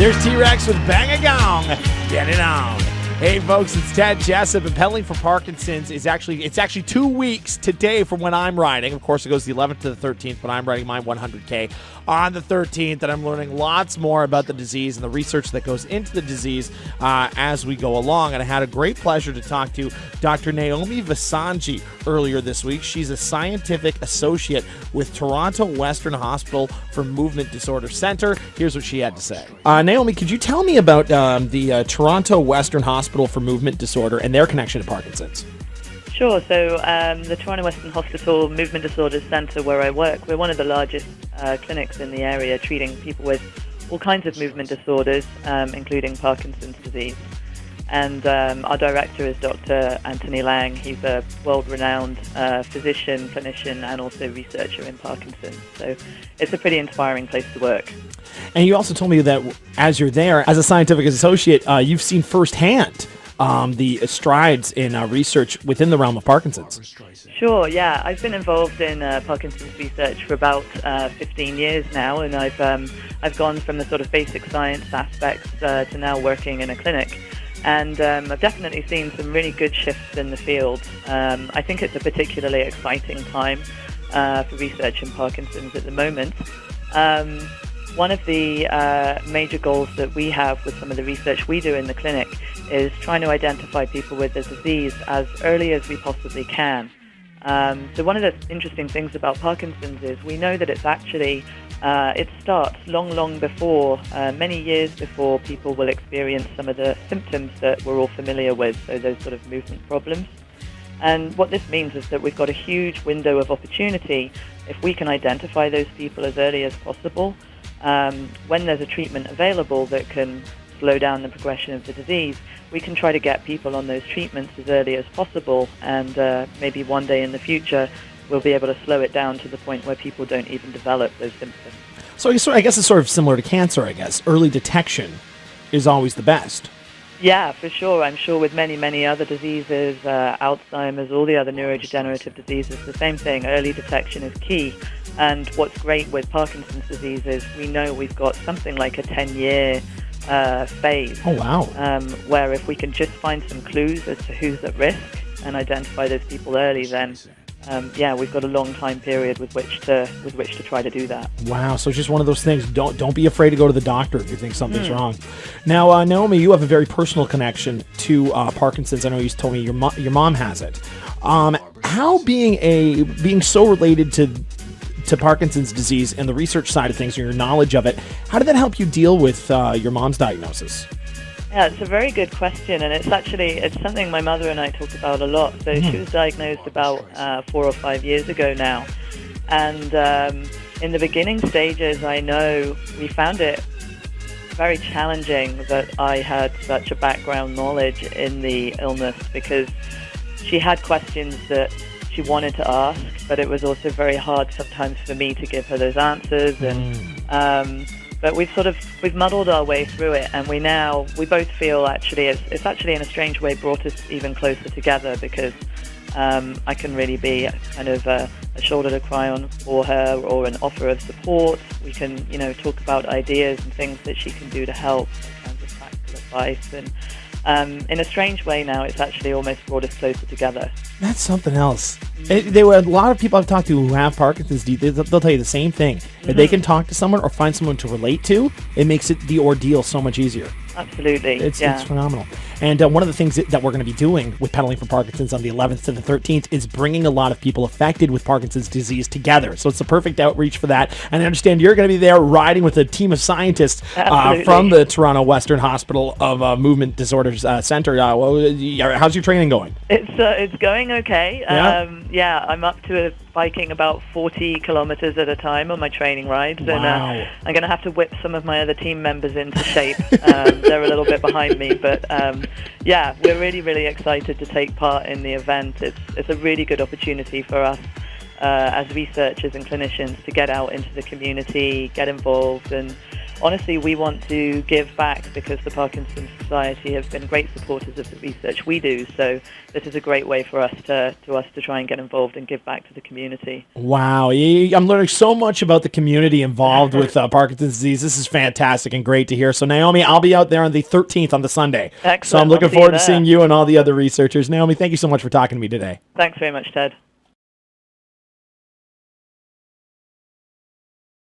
There's T-Rex with Bang a Gong. Get it on. Hey folks, it's Ted Jessup, and pedaling for Parkinson's it's actually 2 weeks today from when I'm riding. Of course, it goes the 11th to the 13th, but I'm riding my 100K on the 13th, and I'm learning lots more about the disease and the research that goes into the disease as we go along. And I had a great pleasure to talk to Dr. Naomi Visanji earlier this week. She's a scientific associate with Toronto Western Hospital for Movement Disorder Center. Here's what she had to say. Naomi, could you tell me about the Toronto Western Hospital for Movement Disorder and their connection to Parkinson's? Sure. So the Toronto Western Hospital Movement Disorders Centre, where I work, we're one of the largest clinics in the area treating people with all kinds of movement disorders, including Parkinson's disease. And our director is Dr. Anthony Lang. He's a world-renowned physician, clinician, and also researcher in Parkinson's. So it's a pretty inspiring place to work. And you also told me that as you're there, as a scientific associate, you've seen firsthand the strides in research within the realm of Parkinson's. Sure, yeah. I've been involved in Parkinson's research for about 15 years now, and I've gone from the sort of basic science aspects to now working in a clinic. And I've definitely seen some really good shifts in the field. I think it's a particularly exciting time for research in Parkinson's at the moment. One of the major goals that we have with some of the research we do in the clinic is trying to identify people with the disease as early as we possibly can. So one of the interesting things about Parkinson's is we know that it's actually, it starts long before, many years before people will experience some of the symptoms that we're all familiar with, so those sort of movement problems. And what this means is that we've got a huge window of opportunity if we can identify those people as early as possible. When there's a treatment available that can slow down the progression of the disease, we can try to get people on those treatments as early as possible, and maybe one day in the future we'll be able to slow it down to the point where people don't even develop those symptoms. So I guess it's sort of similar to cancer, I guess. Early detection is always the best. Yeah, for sure. I'm sure with many other diseases, Alzheimer's, all the other neurodegenerative diseases, the same thing. Early detection is key. And what's great with Parkinson's disease is we know we've got something like a 10-year phase. Oh, wow. Where if we can just find some clues as to who's at risk and identify those people early, then we've got a long time period with which to try to do that. Wow, so it's just one of those things. Don't be afraid to go to the doctor if you think something's wrong. Now, Naomi, you have a very personal connection to Parkinson's. I know you told me your mom has it. How being so related to Parkinson's disease and the research side of things and your knowledge of it, how did that help you deal with your mom's diagnosis? Yeah, it's a very good question, and it's something my mother and I talk about a lot. So she was diagnosed about 4 or 5 years ago now, and in the beginning stages, I know we found it very challenging that I had such a background knowledge in the illness, because she had questions that she wanted to ask, but it was also very hard sometimes for me to give her those answers, and but we've muddled our way through it, and we both feel actually it's actually in a strange way brought us even closer together, because I can really be kind of a shoulder to cry on for her, or an offer of support. We can talk about ideas and things that she can do to help, kinds of practical advice, and in a strange way now it's actually almost brought us closer together. That's something else. There were a lot of people I've talked to who have Parkinson's. They'll tell you the same thing. If they can talk to someone or find someone to relate to, it makes the ordeal so much easier. Absolutely. It's phenomenal. And one of the things that we're going to be doing with Pedaling for Parkinson's on the 11th to the 13th is bringing a lot of people affected with Parkinson's disease together. So it's the perfect outreach for that. And I understand you're going to be there riding with a team of scientists from the Toronto Western Hospital of Movement Disorders Center. How's your training going? It's going okay. Yeah? I'm up to biking about 40 kilometers at a time on my training rides. Wow. And I'm going to have to whip some of my other team members into shape. They're a little bit behind me, but we're really excited to take part in the event. It's a really good opportunity for us as researchers and clinicians to get out into the community, get involved, and honestly, we want to give back because the Parkinson Society have been great supporters of the research we do. So this is a great way for us to try and get involved and give back to the community. Wow, I'm learning so much about the community involved with Parkinson's disease. This is fantastic and great to hear. So, Naomi, I'll be out there on the 13th on the Sunday. Excellent. So I'm looking I'll see you forward to there. seeing you and all the other researchers. Naomi, thank you so much for talking to me today. Thanks very much, Ted.